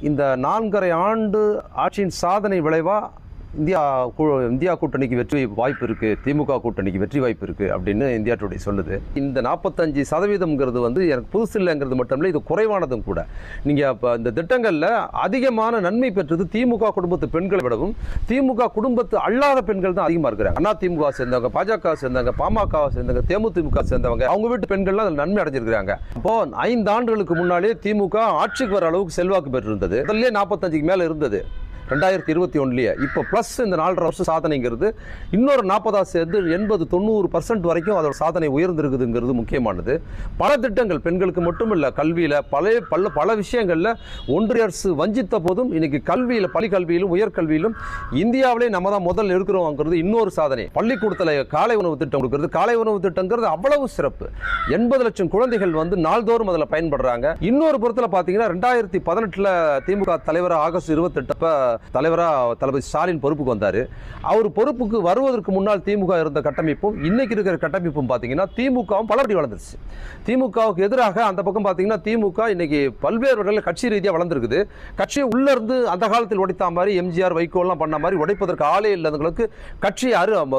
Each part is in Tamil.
இந்த 4½ ஆண்டு ஆட்சியின் சாதனை விளைவா இந்தியா கூட்டணிக்கு வெற்றி வாய்ப்பு இருக்கு, திமுக கூட்டணிக்கு வெற்றி வாய்ப்பு இருக்கு அப்படின்னு இந்தியா டுடே சொல்லுது. இந்த 45% வந்து எனக்கு புதுசு இல்லைங்கிறது மட்டும் இல்லை, இது குறைவானதும் கூட. நீங்க இந்த திட்டங்கள்ல அதிகமான நன்மை பெற்றது திமுக குடும்பத்து பெண்களை விடவும் திமுக குடும்பத்து அல்லாத பெண்கள் தான் அதிகமா இருக்கிறாங்க. அண்ணா திமுக சேர்ந்தவங்க, பாஜக சேர்ந்தவங்க, பாமக சேர்ந்தவங்க, தேமுதிக சேர்ந்தவங்க, அவங்க வீட்டு பெண்கள்லாம் அதில் நன்மை அடைஞ்சிருக்கிறாங்க. இப்போ 5 ஆண்டுகளுக்கு முன்னாலே திமுக ஆட்சிக்கு வர அளவுக்கு செல்வாக்கு பெற்றிருந்தது. முதல்ல 45க்கு மேல இருந்தது 2021. இப்போ பிளஸ் இந்த 4½ வருஷம் சாதனைங்கிறது இன்னொரு 40 சேர்ந்து 80-90% வரைக்கும் அதோட சாதனை உயர்ந்திருக்குதுங்கிறது முக்கியமானது. பல திட்டங்கள் பெண்களுக்கு மட்டும் இல்லை, கல்வியில் பல விஷயங்களில் ஒன்றிய அரசு வஞ்சித்த போதும் இன்னைக்கு கல்வியில், பள்ளி கல்வியிலும் உயர்கல்வியிலும் இந்தியாவிலே நம்ம தான் முதல் இருக்கிறோங்கிறது இன்னொரு சாதனை. பள்ளிக்கூடத்தில் காலை உணவு திட்டம் கொடுக்கிறது. காலை உணவு திட்டங்கிறது அவ்வளவு சிறப்பு. 80 லட்சம் குழந்தைகள் வந்து நாள்தோறும் அதில் பயன்படுறாங்க. இன்னொரு புறத்தில் பார்த்தீங்கன்னா 2018 திமுக தலைவர் ஆகஸ்ட் 28 தலைவரா தளபதி ஸ்டாலின் பொறுப்புக்கு வந்தாரு. அவர் பொறுப்புக்கு வருவதற்கு முன்னால் திமுக இருந்த கட்டமைப்பும் இன்னைக்கு இருக்கிற கட்டமைப்பும் பார்த்தீங்கன்னா திமுகவும் பலபடி வளர்ந்துருச்சு. திமுகவுக்கு எதிராக அந்த பக்கம் பார்த்தீங்கன்னா திமுக இன்னைக்கு பல்வேறு வகையில் கட்சி ரீதியாக வளர்ந்துருக்குது. கட்சியை உள்ள இருந்து அந்த காலத்தில் உடைத்த மாதிரி எம்ஜிஆர் வைகோலாம் பண்ண மாதிரி உடைப்பதற்கு ஆளே இல்லாதவங்களுக்கு கட்சி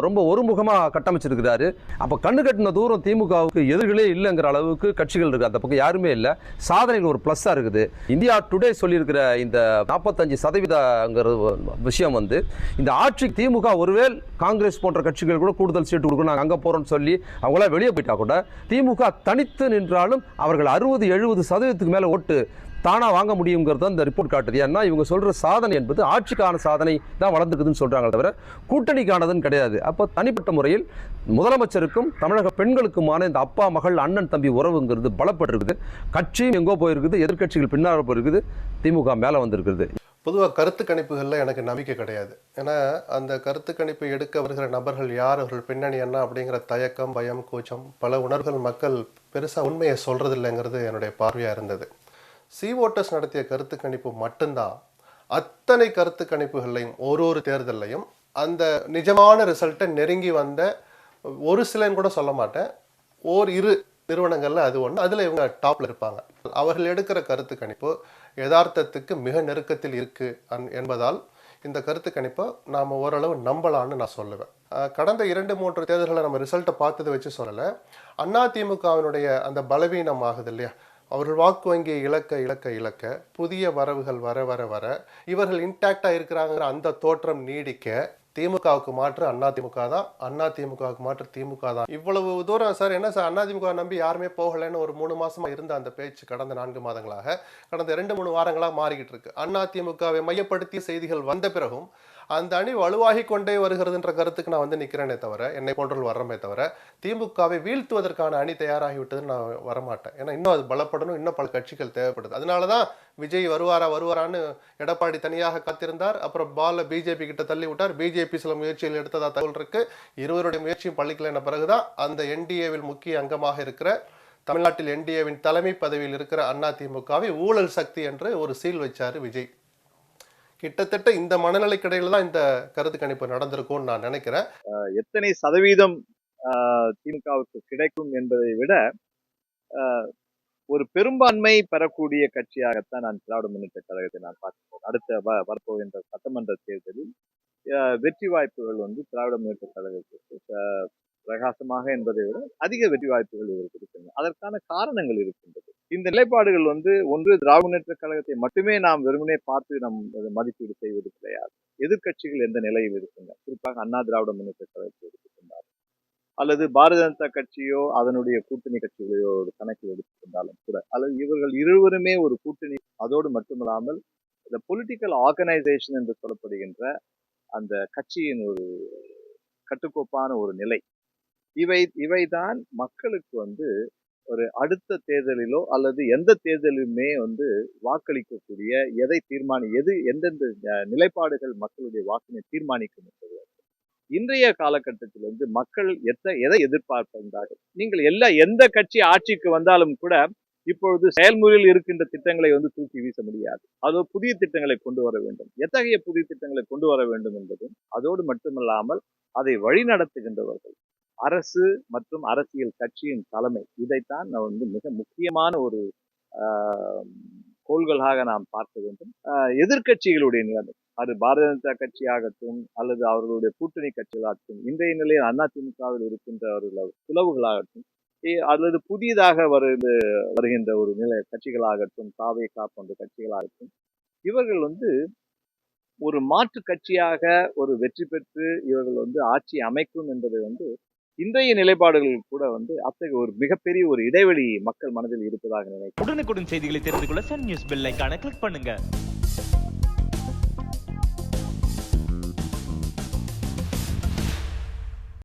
ரொம்ப ஒருமுகமாக கட்டமைச்சிருக்கிறாரு. அப்போ கண்ணு கட்டின தூரம் திமுகவுக்கு எதிர்களே இல்லைங்கிற அளவுக்கு கட்சிகள் இருக்கு. அந்த பக்கம் யாருமே இல்லை. சாதனைகள் ஒரு பிளஸ்ஸாக இருக்குது. இந்தியா டுடே சொல்லியிருக்கிற இந்த 45% விஷயம் வந்து இந்த ஆட்சி திமுக ஒருவேளை காங்கிரஸ் போன்ற கட்சிகள் கூட கூடுதல் சீட்டு கொடுக்கணும், நாங்கள் அங்கே போறோம்னு சொல்லி அவங்களா வெளியே போயிட்டா கூட திமுக தனித்து நின்றாலும் அவர்கள் 60-70% மேலே ஓட்டு தானா வாங்க முடியுங்கிறது இந்த ரிப்போர்ட் காட்டுது. ஏன்னா இவங்க சொல்ற சாதனை என்பது ஆட்சிக்கான சாதனை தான் வளர்ந்துக்குதுன்னு சொல்றாங்க, தவிர கூட்டணிக்கானதுன்னு கிடையாது. அப்போ தனிப்பட்ட முறையில் முதலமைச்சருக்கும் தமிழக பெண்களுக்குமான இந்த அப்பா மகள் அண்ணன் தம்பி உறவுங்கிறது பலப்பட்டிருக்குது. கட்சியும் எங்கோ போயிருக்குது, எதிர்கட்சிகள் பின்னால் போயிருக்குது, திமுக மேலே வந்திருக்குது. பொதுவாக கருத்து கணிப்புகளில் எனக்கு நம்பிக்கை கிடையாது. ஏன்னா அந்த கருத்து கணிப்பு எடுக்க வருகிற நபர்கள் யார், அவர்கள் பின்னணி என்ன அப்படிங்கிற தயக்கம், பயம், கூச்சம், பல உணர்வுகள் மக்கள் பெருசாக உண்மையை சொல்கிறதில்லைங்கிறது என்னுடைய பார்வையாக இருந்தது. ஓட்டர்ஸ் நடத்திய கருத்து கணிப்பு மட்டும்தான் அத்தனை கருத்து கணிப்புகளையும் ஒரு தேர்தலையும் அந்த நிஜமான ரிசல்ட்டை நெருங்கி வந்த ஒரு சிலன்னு கூட சொல்ல மாட்டேன், இரு நிறுவனங்களில் அது ஒன்று. அதில் இவங்க டாப்பில் இருப்பாங்க. அவர்கள் எடுக்கிற கருத்து கணிப்பு யதார்த்தத்துக்கு மிக நெருக்கத்தில் இருக்கு என்பதால் இந்த கருத்து கணிப்பை நாம் ஓரளவு நம்பலான்னு நான் சொல்லுவேன். கடந்த 2-3 தேர்தல்களை நம்ம ரிசல்ட்டை பார்த்ததை வச்சு சொல்லலை. அதிமுகவினுடைய அந்த பலவீனம் ஆகுது இல்லையா, அவர்கள் வாக்கு வங்கியை இழக்க புதிய வரவுகள் வர இவர்கள் இன்டாக்டாக இருக்கிறாங்கிற அந்த தோற்றம் நீடிக்க திமுகவுக்கு மாற்று அதிமுக தான், அதிமுகவுக்கு மாற்று திமுக தான். இவ்வளவு தூரம் சார் என்ன சார், அதிமுக நம்பி யாருமே போகலைன்னு ஒரு 3 மாசமா இருந்த அந்த பேச்சு கடந்த 4 மாதங்களாக, கடந்த 2-3 வாரங்களாக மாறிக்கிட்டு இருக்கு. அதிமுகவை மையப்படுத்திய செய்திகள் வந்த பிறகும் அந்த அணி வலுவாகி கொண்டே வருகிறதுன்ற கருத்துக்கு நான் வந்து நிற்கிறேனே தவிர, என்னை போன்றவர்கள் வர்றமே தவிர, திமுகவை வீழ்த்துவதற்கான அணி தயாராகிவிட்டதுன்னு நான் வரமாட்டேன். ஏன்னா இன்னும் அது பலப்படணும், இன்னும் பல கட்சிகள் தேவைப்படுது. அதனால தான் விஜய் வருவாரான்னு எடப்பாடி தனியாக காத்திருந்தார். அப்புறம் பிஜேபி கிட்ட தள்ளி விட்டார். பிஜேபி சில முயற்சிகள் எடுத்ததா தகவல் இருக்கு. இருவருடைய முயற்சியும் பள்ளிக்கலைன பிறகுதான் அந்த என்டிஏவில் முக்கிய அங்கமாக இருக்கிற, தமிழ்நாட்டில் என்டிஏவின் தலைமை பதவியில் இருக்கிற அதிமுகவை ஊழல் சக்தி என்று ஒரு சீல் வச்சாரு விஜய். கிட்டத்தட்ட இந்த மனநிலைக்கிடையில தான் இந்த கருத்து கணிப்பு நடந்திருக்கும்னு நான் நினைக்கிறேன். எத்தனை சதவீதம் திமுகவுக்கு கிடைக்கும் என்பதை விட ஒரு பெரும்பான்மை பெறக்கூடிய கட்சியாகத்தான் நான் திராவிட முன்னேற்ற கழகத்தை நான் பார்க்கிறேன். அடுத்த வரப்போகின்ற சட்டமன்ற தேர்தலில் வெற்றி வாய்ப்புகள் வந்து திராவிட முன்னேற்ற கழகத்திற்கு பிரகாசமாக என்பதை விட அதிக வெற்றி வாய்ப்புகள் இதற்கு இருக்கின்றன. அதற்கான காரணங்கள் இருக்கின்றது. இந்த நிலைப்பாடுகள் வந்து ஒன்று திராவிட முன்னேற்ற கழகத்தை மட்டுமே நாம் வெறுமனே பார்த்து நம் மதிப்பீடு செய்வது கிடையாது. எதிர்கட்சிகள் எந்த நிலையில் இருக்கின்றன, குறிப்பாக அண்ணா திராவிட முன்னேற்ற கழகத்தை எடுத்துக்கொண்டார் அல்லது பாரதிய ஜனதா கட்சியோ அதனுடைய கூட்டணி கட்சிகளையோ ஒரு கணக்கில் எடுத்துக்கொண்டாலும் கூட, அல்லது இவர்கள் இருவருமே ஒரு கூட்டணி, அதோடு மட்டுமில்லாமல் இந்த பொலிட்டிக்கல் ஆர்கனைசேஷன் என்று சொல்லப்படுகின்ற அந்த கட்சியின் ஒரு கட்டுக்கோப்பான ஒரு நிலை, இவைதான் மக்களுக்கு வந்து ஒரு அடுத்த தேர்தலிலோ அல்லது எந்த தேர்தலுமே வந்து வாக்களிக்கக்கூடிய எந்தெந்த நிலைப்பாடுகள் மக்களுடைய வாக்கினை தீர்மானிக்கும் என்பது. இன்றைய காலகட்டத்தில் வந்து மக்கள் எதை எதிர்பார்க்கின்றார்கள்? நீங்கள் எந்த கட்சி ஆட்சிக்கு வந்தாலும் கூட இப்பொழுது செயல்முறையில் இருக்கின்ற திட்டங்களை வந்து தூக்கி வீச முடியாது. அதோ புதிய திட்டங்களை கொண்டு வர வேண்டும். எத்தகைய புதிய திட்டங்களை கொண்டு வர வேண்டும் என்பதும், அதோடு மட்டுமல்லாமல் அதை வழிநடத்துகின்றவர்கள் அரசு மற்றும் அரசியல் கட்சியின் தலைமை, இதைத்தான் நான் வந்து மிக முக்கியமான ஒரு கோள்களாக நாம் பார்க்க வேண்டும். எதிர்க்கட்சிகளுடைய நிலைமை, அது பாரதிய ஜனதா கட்சியாகட்டும் அல்லது அவர்களுடைய கூட்டணி கட்சிகளாகட்டும், இன்றைய நிலையில் அதிமுகவில் இருக்கின்றவர்கள் பிளவுகளாகட்டும், அல்லது புதிதாக வருகின்ற ஒரு நிலை கட்சிகளாகட்டும், தாவேகா போன்ற கட்சிகளாகட்டும், இவர்கள் ஒரு மாற்று கட்சியாக ஒரு வெற்றி பெற்று இவர்கள் ஆட்சி அமைக்கும் என்பது இன்றைய நிலைப்பாடுகள் கூட அத்தகைய ஒரு மிகப்பெரிய ஒரு இடைவெளி மக்கள் மனதில் இருப்பதாக நினைக்கிறேன். உடனுக்குடன் செய்திகளை தெரிந்து கொள்ள சன் நியூஸ் பெல் ஐகானை கிளிக் பண்ணுங்க.